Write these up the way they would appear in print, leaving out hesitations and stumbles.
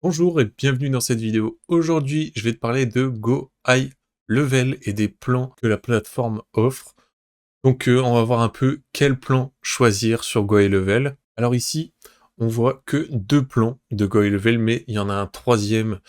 Bonjour et bienvenue dans cette vidéo. Aujourd'hui, je vais te parler de Go High Level et des plans que la plateforme offre. Donc, on va voir un peu quel plan choisir sur Go High Level. Alors ici, on voit que deux plans de Go High Level, mais il y en a un troisième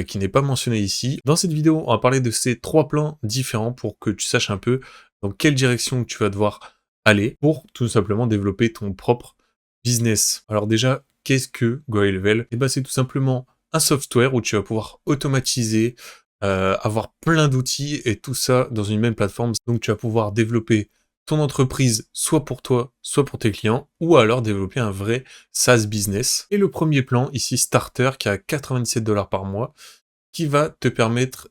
qui n'est pas mentionné ici. Dans cette vidéo, on va parler de ces trois plans différents pour que tu saches un peu dans quelle direction tu vas devoir aller pour tout simplement développer ton propre business. Alors déjà, qu'est-ce que Go High Level? Eh ben, c'est tout simplement un software où tu vas pouvoir automatiser, avoir plein d'outils et tout ça dans une même plateforme. Donc tu vas pouvoir développer ton entreprise soit pour toi, soit pour tes clients, ou alors développer un vrai SaaS business. Et le premier plan, ici Starter, qui a 97 $ par mois, qui va te permettre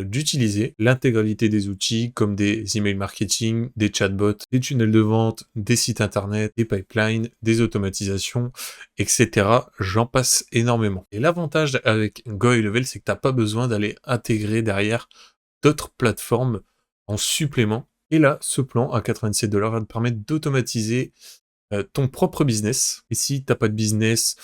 d'utiliser l'intégralité des outils comme des emails marketing, des chatbots, des tunnels de vente, des sites internet, des pipelines, des automatisations, etc. J'en passe énormément. Et l'avantage avec Go High Level, c'est que tu n'as pas besoin d'aller intégrer derrière d'autres plateformes en supplément. Et là, ce plan à 97 $ va te permettre d'automatiser ton propre business. Et si t'as pas de business,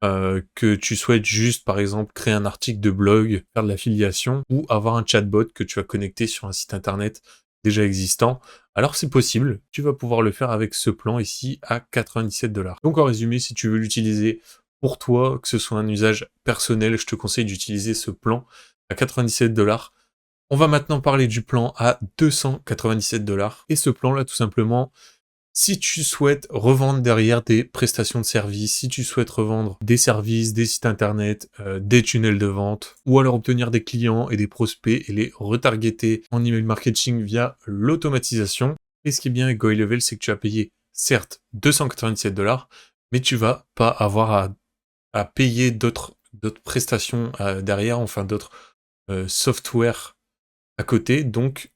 que tu souhaites juste, par exemple, créer un article de blog, faire de l'affiliation ou avoir un chatbot que tu vas connecter sur un site internet déjà existant, alors c'est possible. Tu vas pouvoir le faire avec ce plan ici à 97 $. Donc en résumé, si tu veux l'utiliser pour toi, que ce soit un usage personnel, je te conseille d'utiliser ce plan à 97 $. On va maintenant parler du plan à 297 $. Et ce plan-là, tout simplement, si tu souhaites revendre derrière des prestations de services, si tu souhaites revendre des services, des sites internet, des tunnels de vente, ou alors obtenir des clients et des prospects et les retargeter en email marketing via l'automatisation. Et ce qui est bien avec Go High Level, c'est que tu vas payer certes 297 $, mais tu vas pas avoir à payer d'autres prestations derrière, enfin d'autres softwares à côté. Donc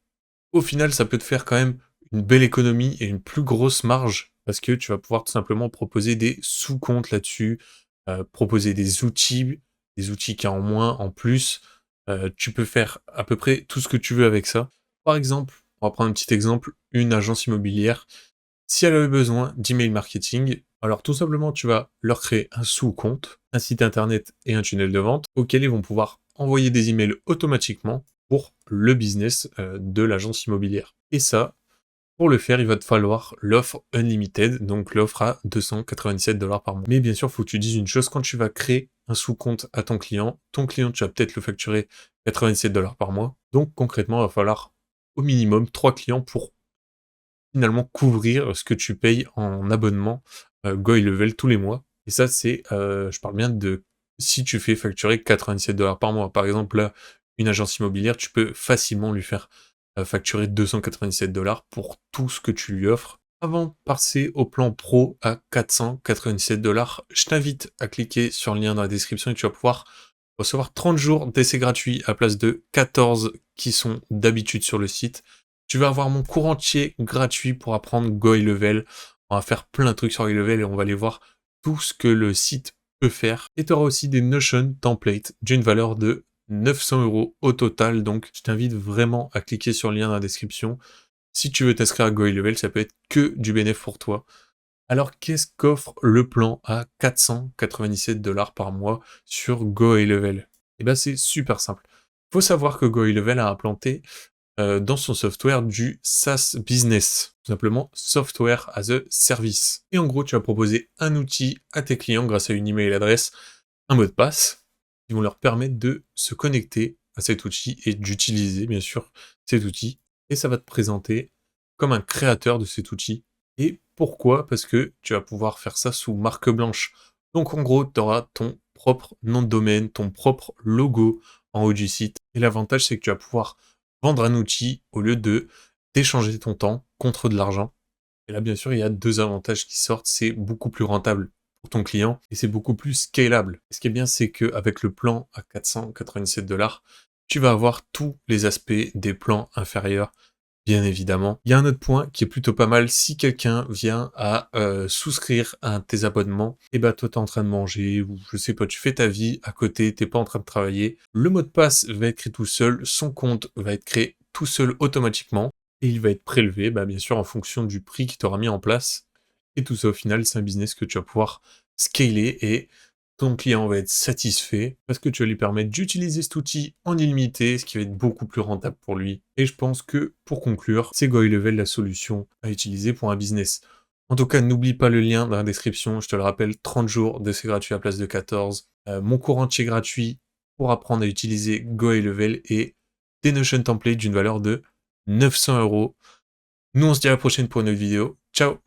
au final, ça peut te faire quand même une belle économie et une plus grosse marge parce que tu vas pouvoir tout simplement proposer des sous-comptes là-dessus, proposer des outils qu'il y a en moins, en plus. Tu peux faire à peu près tout ce que tu veux avec ça. Par exemple, on va prendre un petit exemple, une agence immobilière. Si elle avait besoin d'email marketing, alors tout simplement, tu vas leur créer un sous-compte, un site internet et un tunnel de vente auquel ils vont pouvoir envoyer des emails automatiquement pour le business de l'agence immobilière. Et ça, pour le faire, il va te falloir l'offre Unlimited, donc l'offre à 297 $ par mois. Mais bien sûr, il faut que tu dises une chose, quand tu vas créer un sous-compte à ton client, tu vas peut-être le facturer 97 $ par mois. Donc concrètement, il va falloir au minimum 3 clients pour finalement couvrir ce que tu payes en abonnement Go High Level tous les mois. Et ça, c'est, je parle bien de si tu fais facturer 97 $ par mois. Par exemple, là, une agence immobilière, tu peux facilement lui faire facturer 297 $ pour tout ce que tu lui offres. Avant de passer au plan pro à 497 $, je t'invite à cliquer sur le lien dans la description et tu vas pouvoir recevoir 30 jours d'essai gratuit à place de 14 qui sont d'habitude sur le site. Tu vas avoir mon cours entier gratuit pour apprendre Go High Level. On va faire plein de trucs sur High Level et on va aller voir tout ce que le site peut faire. Et tu auras aussi des Notion templates d'une valeur de 900 € au total. Donc, je t'invite vraiment à cliquer sur le lien dans la description. Si tu veux t'inscrire à Go High Level, ça peut être que du bénéfice pour toi. Alors, qu'est-ce qu'offre le plan à 497 $ par mois sur Go High Level? Eh ben, c'est super simple. Faut savoir que Go High Level a implanté dans son software du SaaS business, tout simplement Software as a Service. Et en gros, tu vas proposer un outil à tes clients grâce à une email adresse, un mot de passe, qui vont leur permettre de se connecter à cet outil et d'utiliser, bien sûr, cet outil. Et ça va te présenter comme un créateur de cet outil. Et pourquoi? Parce que tu vas pouvoir faire ça sous marque blanche. Donc en gros, tu auras ton propre nom de domaine, ton propre logo en haut du site. Et l'avantage, c'est que tu vas pouvoir vendre un outil au lieu de d'échanger ton temps contre de l'argent. Et là, bien sûr, il y a deux avantages qui sortent. C'est beaucoup plus rentable pour ton client et c'est beaucoup plus scalable. Et ce qui est bien, c'est qu'avec le plan à 497 $, tu vas avoir tous les aspects des plans inférieurs, bien évidemment. Il y a un autre point qui est plutôt pas mal. Si quelqu'un vient à souscrire à un de tes abonnements, et bah toi t'es en train de manger, ou je sais pas, tu fais ta vie à côté, t'es pas en train de travailler, le mot de passe va être créé tout seul, son compte va être créé tout seul automatiquement, et il va être prélevé, bah, bien sûr, en fonction du prix qu'il t'aura mis en place. Et tout ça, au final, c'est un business que tu vas pouvoir scaler et ton client va être satisfait parce que tu vas lui permettre d'utiliser cet outil en illimité, ce qui va être beaucoup plus rentable pour lui. Et je pense que, pour conclure, c'est GoHighLevel la solution à utiliser pour un business. En tout cas, n'oublie pas le lien dans la description, je te le rappelle, 30 jours d'essai gratuit à la place de 14, mon cours entier gratuit pour apprendre à utiliser GoHighLevel et des Notion templates d'une valeur de 900 €. Nous, on se dit à la prochaine pour une autre vidéo. Ciao!